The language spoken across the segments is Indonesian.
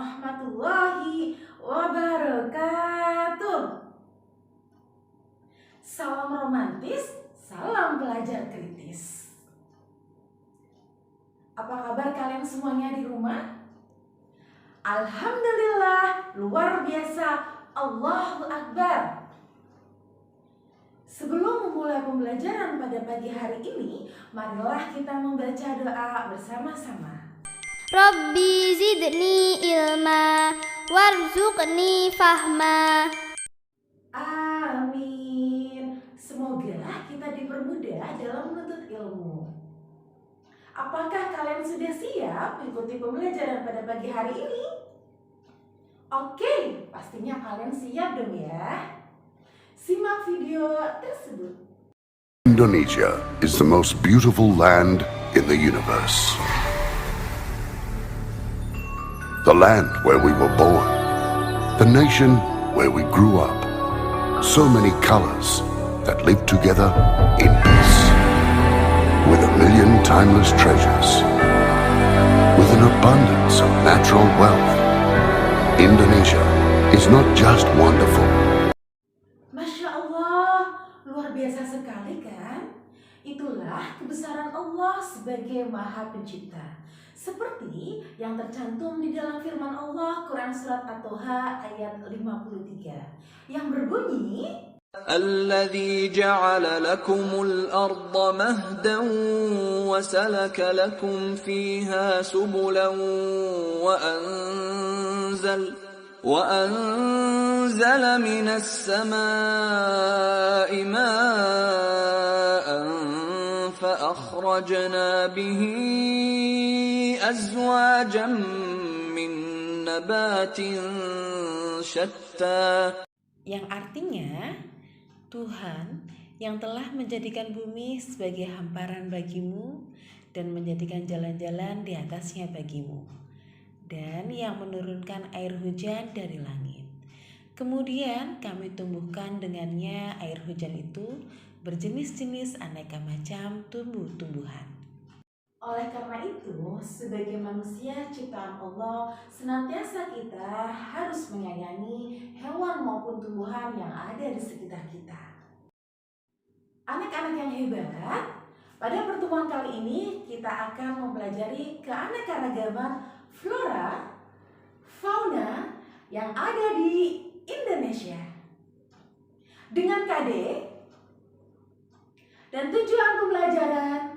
warahmatullahi wabarakatuh. Salam romantis, salam pelajar kritis. Apa kabar kalian semuanya di rumah? Alhamdulillah, luar biasa, Allahu Akbar. Sebelum memulai pembelajaran pada pagi hari ini, marilah kita membaca doa bersama-sama. Rabbi zidni ilma warzuqni fahma. Amin. Semoga kita dipermudah dalam menuntut ilmu. Apakah kalian sudah siap mengikuti pembelajaran pada pagi hari ini? Oke, pastinya kalian siap dong ya. Simak video tersebut. Indonesia is the most beautiful land in the universe. The land where we were born, the nation where we grew up. So many colors that live together in peace. With a million timeless treasures, with an abundance of natural wealth, Indonesia is not just wonderful. Masya Allah, luar biasa sekali kan? Itulah kebesaran Allah sebagai Maha Pencipta. Seperti yang tercantum di dalam firman Allah Quran Surat At-Toha ayat 53 yang berbunyi, الذي جعل لكم الأرض مهدا وسلك لكم فيها سبلا وأنزل من السماء ماء فأخرجنا به أزواجا من نبات شتى. yang artinya Tuhan yang telah menjadikan bumi sebagai hamparan bagimu dan menjadikan jalan-jalan di atasnya bagimu, dan yang menurunkan air hujan dari langit. Kemudian kami tumbuhkan dengannya air hujan itu berjenis-jenis aneka macam tumbuh-tumbuhan. Oleh karena itu, sebagai manusia ciptaan Allah, senantiasa kita harus menyayangi hewan maupun tumbuhan yang ada di sekitar kita. Anak-anak yang hebat, pada pertemuan kali ini kita akan mempelajari keanekaragaman flora, fauna yang ada di Indonesia. Dengan KD dan tujuan pembelajaran,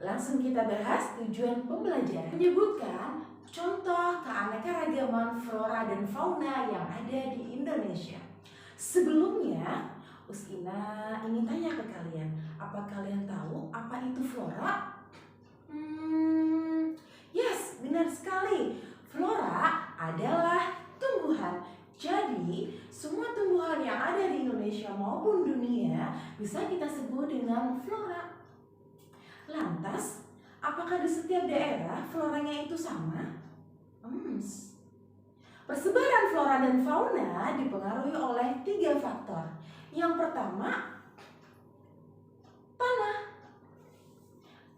langsung kita bahas tujuan pembelajaran. Menyebutkan contoh keanekaragaman flora dan fauna yang ada di Indonesia. Sebelumnya, Usina ingin tanya ke kalian, apa kalian tahu apa itu flora? Yes, benar sekali. Flora adalah tumbuhan. Jadi, semua tumbuhan yang ada di Indonesia maupun dunia bisa kita sebut dengan flora. Lantas, apakah di setiap daerah floranya itu sama? Persebaran flora dan fauna dipengaruhi oleh 3 faktor. Yang pertama, tanah.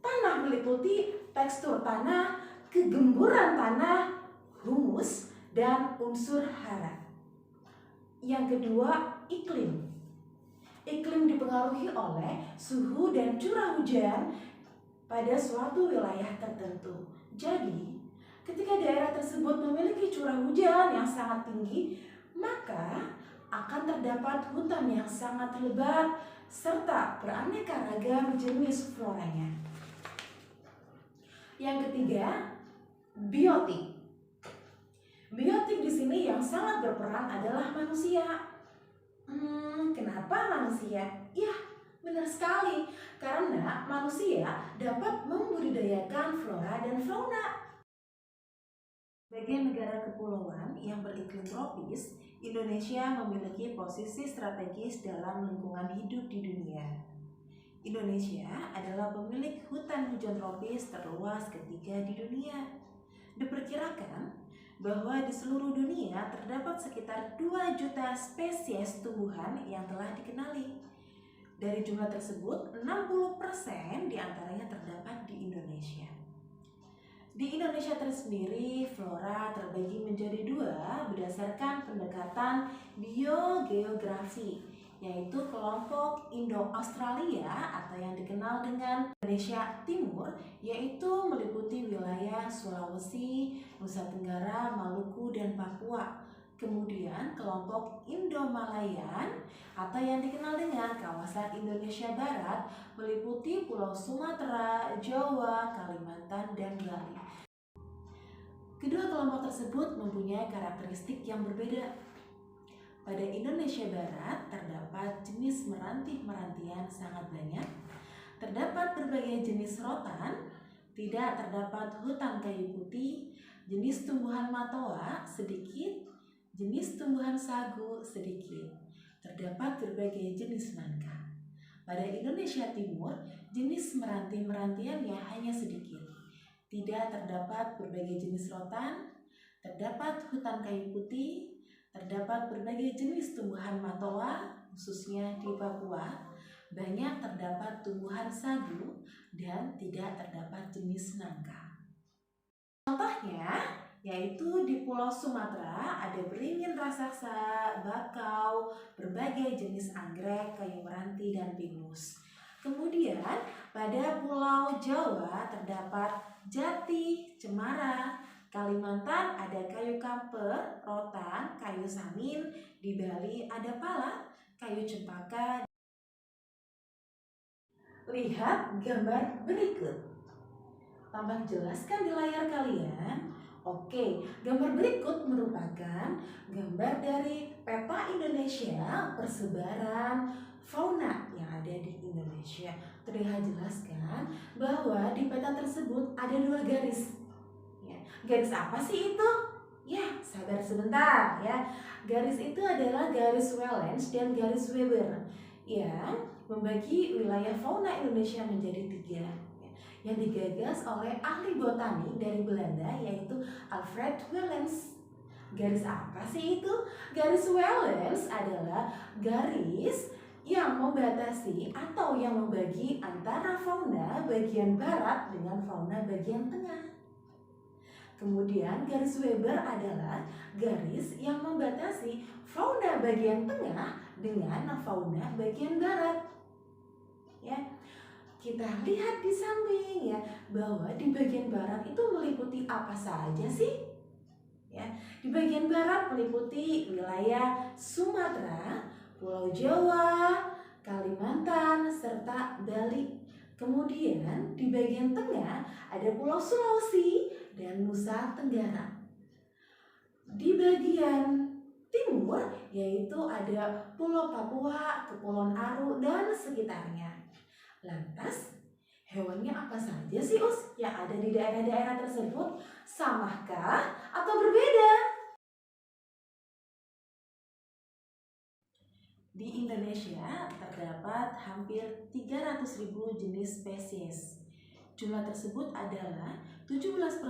Tanah meliputi tekstur tanah, kegemburan tanah, humus, dan unsur hara. Yang kedua, iklim. Iklim dipengaruhi oleh suhu dan curah hujan pada suatu wilayah tertentu. Jadi, ketika daerah tersebut memiliki curah hujan yang sangat tinggi, maka akan terdapat hutan yang sangat lebat serta beraneka ragam jenis floranya. Yang ketiga, biotik. Biotik di sini yang sangat berperan adalah manusia. Kenapa manusia? Ya, benar sekali, karena manusia dapat membudidayakan flora dan fauna. Sebagai negara kepulauan yang beriklim tropis, Indonesia memiliki posisi strategis dalam lingkungan hidup di dunia. Indonesia adalah pemilik hutan hujan tropis terluas ketiga di dunia. Diperkirakan bahwa di seluruh dunia terdapat sekitar 2 juta spesies tumbuhan yang telah dikenali. Dari jumlah tersebut, 60% diantaranya terdapat di Indonesia. Di Indonesia tersendiri, flora terbagi menjadi dua berdasarkan pendekatan biogeografi, yaitu kelompok Indo-Australia atau yang dikenal dengan Indonesia Timur, yaitu meliputi wilayah Sulawesi, Nusa Tenggara, Maluku, dan Papua. Kemudian kelompok Indo-Malayan atau yang dikenal dengan kawasan Indonesia Barat meliputi Pulau Sumatera, Jawa, Kalimantan, dan Bali. Kedua kelompok tersebut mempunyai karakteristik yang berbeda. Pada Indonesia Barat terdapat jenis meranti-merantian sangat banyak, terdapat berbagai jenis rotan, tidak terdapat hutan kayu putih, jenis tumbuhan matoa sedikit, jenis tumbuhan sagu sedikit, terdapat berbagai jenis nangka. Pada Indonesia Timur, jenis meranti-merantiannya hanya sedikit. Tidak terdapat berbagai jenis rotan, terdapat hutan kayu putih, terdapat berbagai jenis tumbuhan matoa, khususnya di Papua, banyak terdapat tumbuhan sagu, dan tidak terdapat jenis nangka. Contohnya, yaitu di Pulau Sumatera ada beringin raksasa, bakau, berbagai jenis anggrek, kayu meranti, dan pinus. Kemudian pada Pulau Jawa terdapat jati, cemara. Kalimantan ada kayu kamper, rotan, kayu samin. Di Bali ada pala, kayu cempaka. Lihat gambar berikut. Tampak jelas kan di layar kalian? Oke, gambar berikut merupakan gambar dari peta Indonesia persebaran fauna yang ada di Indonesia. Terlihat jelas kan bahwa di peta tersebut ada dua garis. Ya, garis apa sih itu? Ya, sabar sebentar ya. Garis itu adalah garis Wallace dan garis Weber yang membagi wilayah fauna Indonesia menjadi tiga, yang digagas oleh ahli botani dari Belanda yaitu Alfred Wallace. Garis apa sih itu? Garis Wallace adalah garis yang membatasi atau yang membagi antara fauna bagian barat dengan fauna bagian tengah. Kemudian garis Weber adalah garis yang membatasi fauna bagian tengah dengan fauna bagian barat. Ya. Kita lihat di samping ya, bahwa di bagian barat itu meliputi apa saja sih? Ya, di bagian barat meliputi wilayah Sumatera, Pulau Jawa, Kalimantan, serta Bali. Kemudian di bagian tengah ada Pulau Sulawesi dan Nusa Tenggara. Di bagian timur yaitu ada Pulau Papua, Kepulauan Aru, dan sekitarnya. Lantas, hewannya apa saja sih yang ada di daerah-daerah tersebut? Samakah atau berbeda? Di Indonesia terdapat hampir 300.000 jenis spesies. Jumlah tersebut adalah 17%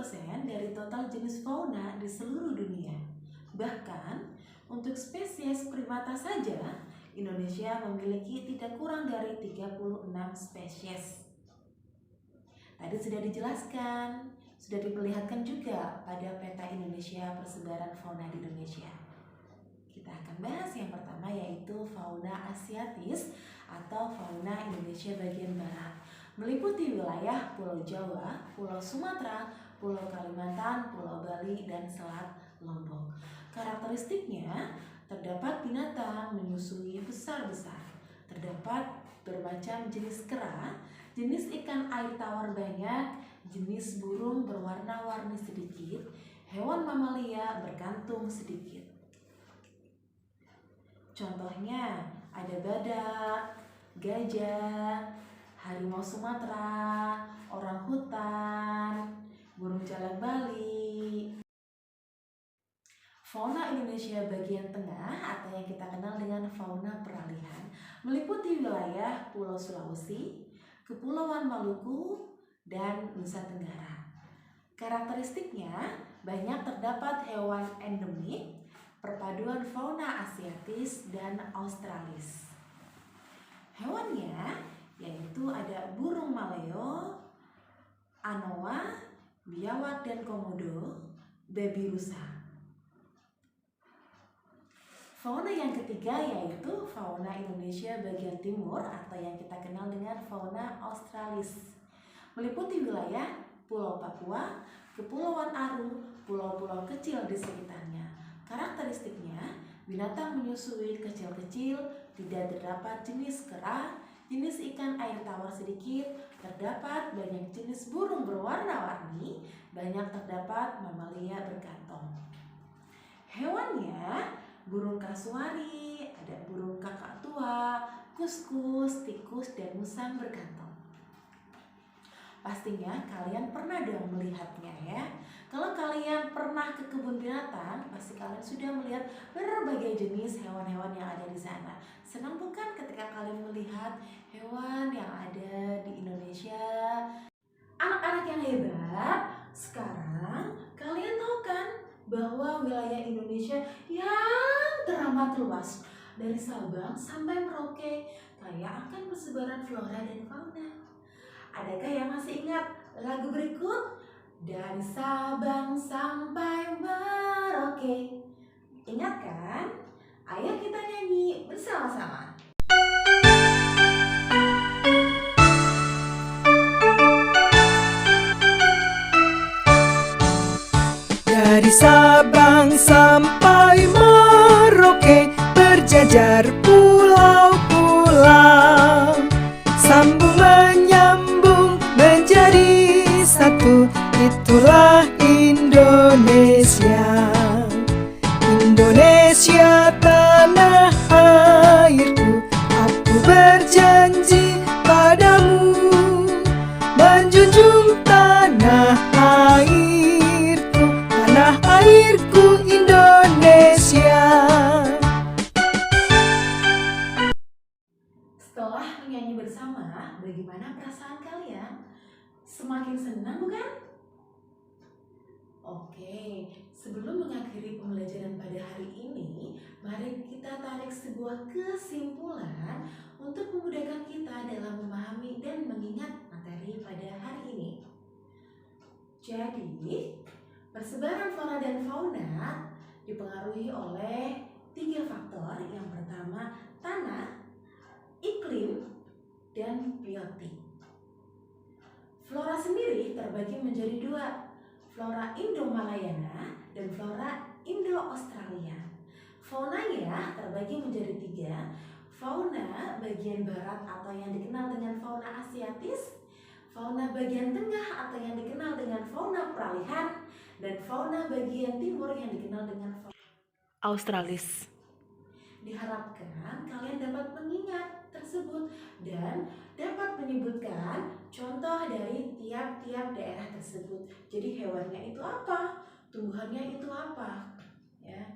dari total jenis fauna di seluruh dunia. Bahkan, untuk spesies primata saja, Indonesia memiliki tidak kurang dari 36 spesies. Tadi sudah dijelaskan, sudah diperlihatkan juga pada peta Indonesia persebaran fauna di Indonesia. Kita akan bahas yang pertama yaitu fauna asiatis atau fauna Indonesia bagian barat. Meliputi wilayah Pulau Jawa, Pulau Sumatera, Pulau Kalimantan, Pulau Bali, dan Selat Lombok. Karakteristiknya, terdapat binatang menyusui besar-besar, terdapat bermacam jenis kera, jenis ikan air tawar banyak, jenis burung berwarna-warni sedikit, hewan mamalia berkantung sedikit. Contohnya ada badak, gajah, harimau Sumatera, orang hutan, burung jalak Bali. Fauna Indonesia bagian tengah atau yang kita kenal dengan fauna peralihan meliputi wilayah Pulau Sulawesi, Kepulauan Maluku, dan Nusa Tenggara. Karakteristiknya banyak terdapat hewan endemik, perpaduan fauna asiatis dan australis. Hewannya yaitu ada burung maleo, anoa, biawak dan komodo, babi rusa. Fauna yang ketiga yaitu fauna Indonesia bagian timur atau yang kita kenal dengan fauna australis. Meliputi wilayah Pulau Papua, Kepulauan Aru, pulau-pulau kecil di sekitarnya. Karakteristiknya, binatang menyusui kecil-kecil, tidak terdapat jenis kera, jenis ikan air tawar sedikit, terdapat banyak jenis burung berwarna-warni, banyak terdapat mamalia berkantong. Hewannya, burung kasuari, ada burung kakak tua, kuskus, tikus, dan musang berkantong. Pastinya kalian pernah dong melihatnya ya. Kalau kalian pernah ke kebun binatang, pasti kalian sudah melihat berbagai jenis hewan-hewan yang ada di sana. Senang bukan ketika kalian melihat hewan yang ada di Indonesia? Anak-anak yang hebat, sekarang kalian tahu kan bahwa wilayah Indonesia yang teramat luas dari Sabang sampai Merauke kaya akan persebaran flora dan fauna. Adakah yang masih ingat lagu berikut? Dari Sabang sampai Merauke. Ingat kan? Ayo kita nyanyi bersama-sama. Dari Sabang sampai Merauke berjajar pulau-pulau, sambung menyambung menjadi satu, itulah Indonesia. Indonesia tanah airku, aku berjanji padamu menjunjung tanah airku, tanah airku Indonesia. Setelah menyanyi bersama, bagaimana perasaan kalian? Semakin senang bukan? Oke, sebelum mengakhiri pembelajaran pada hari ini, mari kita tarik sebuah kesimpulan untuk memudahkan kita dalam memahami dan mengingat materi pada hari ini. Jadi, persebaran flora dan fauna dipengaruhi oleh 3 faktor. Yang pertama, tanah, iklim, dan biotik. Flora sendiri terbagi menjadi 2, flora Indo-Malayana dan flora Indo-Australia. Faunanya terbagi menjadi 3, fauna bagian barat atau yang dikenal dengan fauna asiatis, fauna bagian tengah atau yang dikenal dengan fauna peralihan, dan fauna bagian timur yang dikenal dengan fauna australis. Diharapkan kalian dapat mengingat tersebut dan dapat menyebutkan contoh dari tiap-tiap daerah tersebut. Jadi hewannya itu apa? Tumbuhannya itu apa? Ya.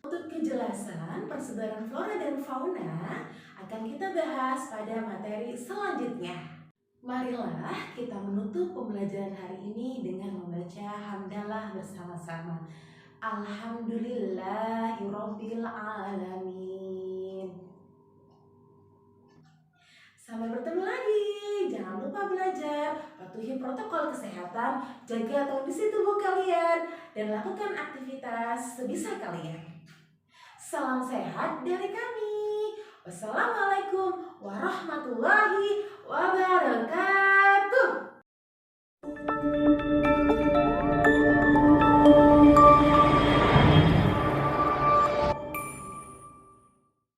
Untuk kejelasan persebaran flora dan fauna akan kita bahas pada materi selanjutnya. Marilah kita menutup pembelajaran hari ini dengan membaca hamdalah bersama-sama. Alhamdulillahirabbil alamin. Sampai bertemu lagi. Jangan lupa belajar, patuhi protokol kesehatan, jaga kondisi tubuh kalian, dan lakukan aktivitas sebisa kalian. Salam sehat dari kami. Wassalamualaikum warahmatullahi